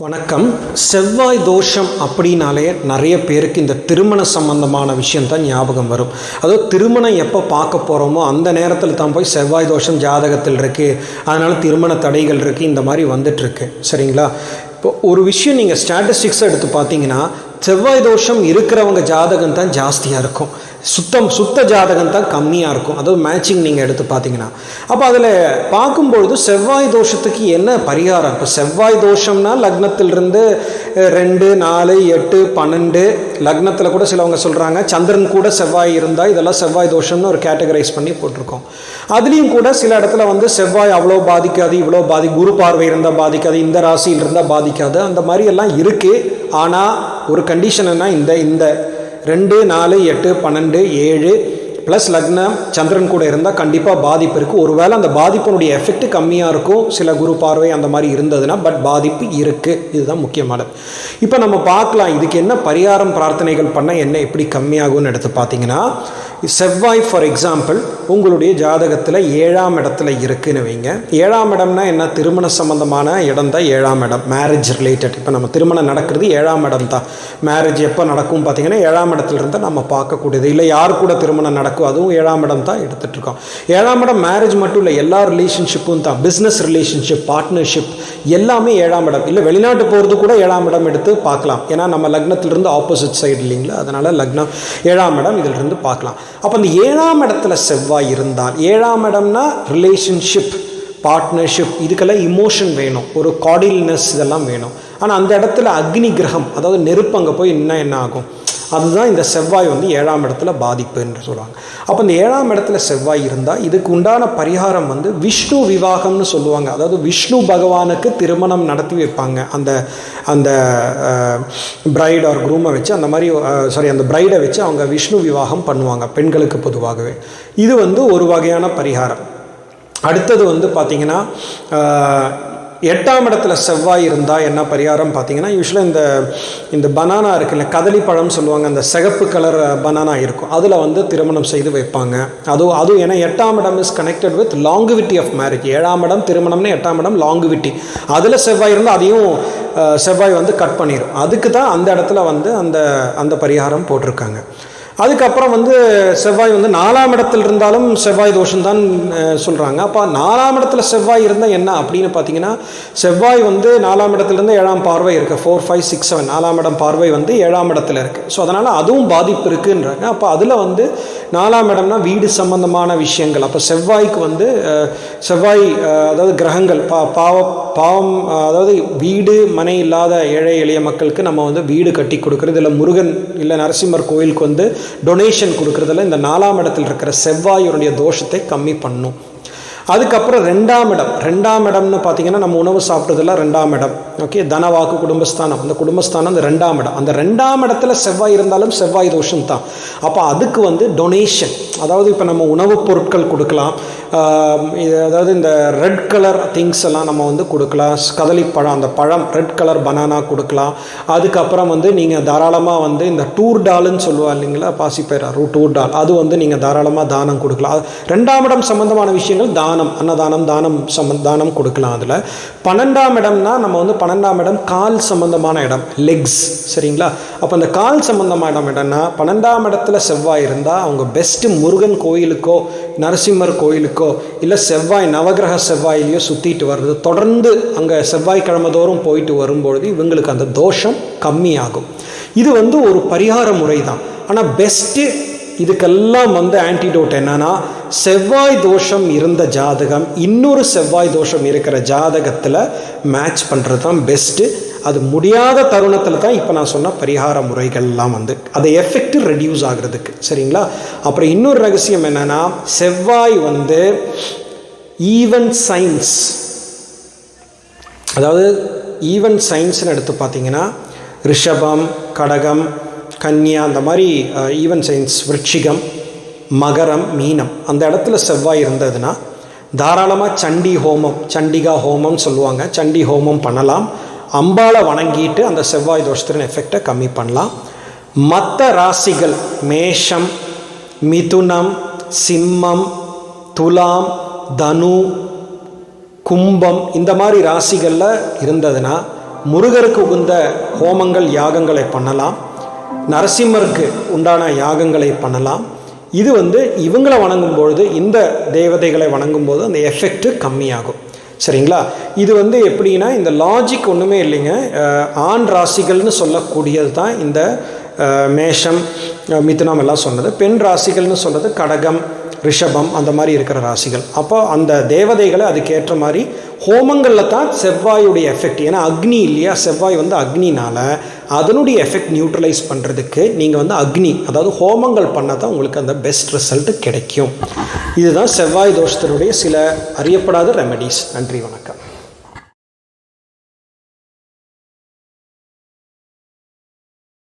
வணக்கம். செவ்வாய் தோஷம் அப்படின்னாலே நிறைய பேருக்கு இந்த திருமண சம்பந்தமான விஷயந்தான் ஞாபகம் வரும். அதாவது திருமணம் எப்போ பார்க்க போகிறோமோ அந்த நேரத்தில் தான் போய் செவ்வாய் தோஷம் ஜாதகத்தில் இருக்குது, அதனால் திருமண தடைகள் இருக்குது, இந்த மாதிரி வந்துட்டுருக்கு. சரிங்களா? இப்போ ஒரு விஷயம் நீங்கள் ஸ்டாட்டிஸ்டிக்ஸை எடுத்து பார்த்தீங்கன்னா செவ்வாய் தோஷம் இருக்கிறவங்க ஜாதகம் தான் ஜாஸ்தியாக இருக்கும், சுத்த ஜாதகம் தான் கம்மியாக இருக்கும். அதாவது மேட்சிங் நீங்கள் எடுத்து பார்த்தீங்கன்னா அப்போ அதில் பார்க்கும்பொழுது செவ்வாய் தோஷத்துக்கு என்ன பரிகாரம்? இப்போ செவ்வாய் தோஷம்னா லக்னத்திலிருந்து 2, 4, 8, 12 லக்னத்தில் கூட சிலவங்க சொல்கிறாங்க சந்திரன் கூட செவ்வாய் இருந்தால் இதெல்லாம் செவ்வாய் தோஷம்னு ஒரு கேட்டகரைஸ் பண்ணி போட்டிருக்கோம். அதுலேயும் கூட சில இடத்துல வந்து செவ்வாய் அவ்வளோ பாதிக்காது, இவ்வளோ குரு பார்வை இருந்தால் பாதிக்காது, இந்த ராசியில் இருந்தால் பாதிக்காது, அந்த மாதிரி எல்லாம் இருக்குது. ஆனால் ஒரு கண்டிஷன் என்ன, இந்த 2, 4, 8, 12, 7 ப்ளஸ் லக்னம் சந்திரன் கூட இருந்தால் கண்டிப்பாக பாதிப்பு இருக்குது. ஒருவேளை அந்த பாதிப்பினுடைய எஃபெக்ட் கம்மியாக இருக்கும் சில குரு பார்வை அந்த மாதிரி இருந்ததுன்னா, பட் பாதிப்பு இருக்குது. இதுதான் முக்கியமானது. இப்போ நம்ம பார்க்கலாம் இதுக்கு என்ன பரிகாரம் பிரார்த்தனைகள் பண்ண என்ன எப்படி கம்மியாகும்னு எடுத்து பார்த்தீங்கன்னா, செவ்வாய் ஃபார் எக்ஸாம்பிள் உங்களுடைய ஜாதகத்தில் 7ஆம் இடத்துல இருக்குன்னு வைங்க. 7ஆம் இடம்னா என்ன? திருமண சம்பந்தமான இடம் தான் 7ஆம் இடம், மேரேஜ் ரிலேட்டட். இப்போ நம்ம திருமணம் நடக்கிறது 7ஆம் இடம் தான். மேரேஜ் எப்போ நடக்கும் பார்த்தீங்கன்னா 7ஆம் இடத்துல இருந்தால் நம்ம பார்க்கக்கூடியது. இல்லை யார் கூட திருமணம் நடக்கும் அதுவும் 7ஆம் இடம் தான் எடுத்துகிட்ருக்கோம். 7ஆம் இடம் மேரேஜ் மட்டும் இல்லை, எல்லா ரிலேஷன்ஷிப்பும் தான், பிஸ்னஸ் ரிலேஷன்ஷிப், பார்ட்னர்ஷிப் எல்லாமே 7ஆம் இடம். இல்லை வெளிநாட்டு போகிறது கூட 7ஆம் இடம் எடுத்து பார்க்கலாம். ஏன்னா நம்ம லக்னத்திலிருந்து ஆப்போசிட் சைடு இல்லைங்களா, அதனால் லக்னம் 7ஆம் இடம் இதிலிருந்து பார்க்கலாம். அப்போ அந்த 7ஆம் இடத்துல செவ்வாய் இருந்தால், 7ஆம் இடம்னா ரிலேஷன்ஷிப், பார்ட்னர்ஷிப், இதுக்கெல்லாம் இமோஷன் வேணும், ஒரு கார்டில்னஸ் இதெல்லாம் வேணும். ஆனால் அந்த இடத்துல அக்னி கிரகம், அதாவது நெருப்பு அங்கே போய் என்ன ஆகும், அதுதான் இந்த செவ்வாய் வந்து 7ஆம் இடத்துல பாதிப்பு என்று சொல்லுவாங்க. அப்போ இந்த 7ஆம் இடத்துல செவ்வாய் இருந்தால் இதுக்கு உண்டான பரிகாரம் வந்து விஷ்ணு விவாகம்னு சொல்லுவாங்க. அதாவது விஷ்ணு பகவானுக்கு திருமணம் நடத்தி வைப்பாங்க. அந்த பிரைட் ஆர் குரூமை வச்சு அந்த மாதிரி அந்த பிரைடை வச்சு அவங்க விஷ்ணு விவாகம் பண்ணுவாங்க பெண்களுக்கு பொதுவாகவே. இது வந்து ஒரு வகையான பரிகாரம். அடுத்தது வந்து பார்த்திங்கன்னா 8ஆம் இடத்துல செவ்வாய் இருந்தால் என்ன பரிகாரம் பார்த்தீங்கன்னா, யூஸ்வலாக இந்த பனானா இருக்குல்ல, கதலி பழம் சொல்லுவாங்க, அந்த சிகப்பு கலர் பனானா இருக்கும், அதில் வந்து திருமணம் செய்து வைப்பாங்க. அதுவும் ஏன்னா 8ஆம் இடம் is connected with longevity of marriage. 7ஆம் இடம் திருமணம்னு 8ஆம் இடம் லாங்குவிட்டி, அதில் செவ்வாய் இருந்தால் அதையும் செவ்வாய் வந்து கட் பண்ணிடும். அதுக்கு தான் அந்த இடத்துல வந்து அந்த பரிகாரம் போட்டிருக்காங்க. அதுக்கப்புறம் வந்து செவ்வாய் வந்து 4ஆம் இடத்துல இருந்தாலும் செவ்வாய் தோஷம்தான் சொல்கிறாங்க. அப்போ 4ஆம் இடத்துல செவ்வாய் இருந்தால் என்ன அப்படின்னு பார்த்தீங்கன்னா, செவ்வாய் வந்து 4ஆம் இடத்துலேருந்து 7ஆம் பார்வை இருக்குது, 4, 5, 6, 7 4ஆம் இடம் பார்வை வந்து 7ஆம் இடத்துல இருக்குது. ஸோ அதனால் அதுவும் பாதிப்பு இருக்குன்றாங்க. அப்போ அதில் வந்து 4ஆம் இடம்னா வீடு சம்பந்தமான விஷயங்கள். அப்போ செவ்வாய்க்கு வந்து செவ்வாய் அதாவது கிரகங்கள் பாவம், அதாவது வீடு மனை இல்லாத ஏழை எளிய மக்களுக்கு நம்ம வந்து வீடு கட்டி கொடுக்குறது, இல்லை முருகன் இல்லை நரசிம்மர் கோயிலுக்கு வந்து டொனேஷன் கொடுக்குறதுல இந்த 4ஆம் இடத்தில் இருக்கிற செவ்வாயுடைய தோஷத்தை கம்மி பண்ணும். அதுக்கப்புறம் 2ஆம் இடம்னு பார்த்தீங்கன்னா நம்ம உணவு சாப்பிட்றதுல 2ஆம் இடம், ஓகே, தனவாக்கு குடும்பஸ்தானம். அந்த குடும்பஸ்தானம் அந்த 2ஆம் இடம். அந்த 2ஆம் இடத்துல செவ்வாய் இருந்தாலும் செவ்வாய் தோஷம் தான். அப்போ அதுக்கு வந்து டொனேஷன், அதாவது இப்போ நம்ம உணவுப் பொருட்கள் கொடுக்கலாம், அதாவது இந்த ரெட் கலர் திங்ஸ் எல்லாம் நம்ம வந்து கொடுக்கலாம். கதலி பழம், அந்த பழம் ரெட் கலர் பனானா கொடுக்கலாம். அதுக்கப்புறம் வந்து நீங்கள் தாராளமாக வந்து இந்த டூர் டால்னு சொல்லுவா இல்லைங்களா, பாசிப்பயிர் டூர் டால், அது வந்து நீங்கள் தாராளமாக தானம் கொடுக்கலாம். 2ஆம் இடம் சம்பந்தமான விஷயங்கள் தானம், அன்னதானம், தானம் கொடுக்கலாம். அதில் 12ஆம் இடம்னா நம்ம வந்து 12ஆம் இடம் கால் சம்பந்தமான இடம், லெக்ஸ், சரிங்களா? அப்போ அந்த கால் சம்பந்தமான இடம்னா 12ஆம் இடத்துல செவ்வாய் இருந்தால் அவங்க பெஸ்ட்டு முருகன் கோயிலுக்கோ நரசிம்மர் கோயிலுக்கோ இல்லை செவ்வாய் நவகிரக செவ்வாயிலையோ சுற்றிட்டு வர்றது, தொடர்ந்து அங்கே செவ்வாய்க்கிழமை தோறும் போயிட்டு வரும்பொழுது இவங்களுக்கு அந்த தோஷம் கம்மியாகும். இது வந்து ஒரு பரிகார முறை தான். ஆனால் பெஸ்ட்டு இதுக்கெல்லாம் வந்து ஆன்டிடோட் என்னன்னா, செவ்வாய் தோஷம் இருந்த ஜாதகம் இன்னொரு செவ்வாய் தோஷம் இருக்கிற ஜாதகத்தில் மேட்ச் பண்ணுறது தான் பெஸ்ட்டு. அது முடியாத தருணத்தில் தான் இப்போ நான் சொன்ன பரிகார முறைகள்லாம் வந்து அது எஃபெக்ட் ரெடியூஸ் ஆகிறதுக்கு, சரிங்களா? அப்புறம் இன்னொரு ரகசியம் என்னென்னா, செவ்வாய் வந்து ஈவன் சைன்ஸ், அதாவது ஈவன் சைன்ஸ்னு எடுத்து பார்த்தீங்கன்னா ரிஷபம், கடகம், கன்னியா, அந்த மாதிரி ஈவன் சைன்ஸ், விருச்சிகம், மகரம், மீனம், அந்த இடத்துல செவ்வாய் இருந்ததுன்னா தாராளமாக சண்டி ஹோமம், சண்டிகா ஹோமம் சொல்லுவாங்க, சண்டி ஹோமம் பண்ணலாம். அம்பாளை வணங்கிட்டு அந்த செவ்வாய் தோஷத்தின் எஃபெக்டை கம்மி பண்ணலாம். மற்ற ராசிகள் மேஷம், மிதுனம், சிம்மம், துலாம், தனு, கும்பம் இந்த மாதிரி ராசிகளில் இருந்ததுன்னா முருகருக்கு உகந்த ஹோமங்கள் யாகங்களை பண்ணலாம், நரசிம்மருக்கு உண்டான யாகங்களை பண்ணலாம். இது இவங்களை வணங்கும்பொழுது, இந்த தேவதைகளை வணங்கும்போது அந்த எஃபெக்ட் கம்மியாகும். சரிங்களா? இது எப்படின்னா, இந்த லாஜிக் ஒன்றுமே இல்லைங்க. ஆண் ராசிகள்னு சொல்லக்கூடியது தான் இந்த மேஷம், மிதுனம் எல்லாம் சொன்னது. பெண் ராசிகள்னு சொல்கிறது கடகம், ரிஷபம், அந்த மாதிரி இருக்கிற ராசிகள். அப்போ அந்த தேவதைகளை அதுக்கேற்ற மாதிரி ஹோமங்களில் தான் செவ்வாயுடைய எஃபெக்ட், ஏன்னா அக்னி இல்லையா, செவ்வாய் அக்னினால அதனுடைய எஃபெக்ட் நியூட்ரலைஸ் பண்ணுறதுக்கு நீங்கள் அக்னி, அதாவது ஹோமங்கள் பண்ணால் தான் உங்களுக்கு அந்த பெஸ்ட் ரிசல்ட் கிடைக்கும். இதுதான் செவ்வாய் தோஷத்தினுடைய சில அறியப்படாத ரெமெடிஸ். நன்றி, வணக்கம்.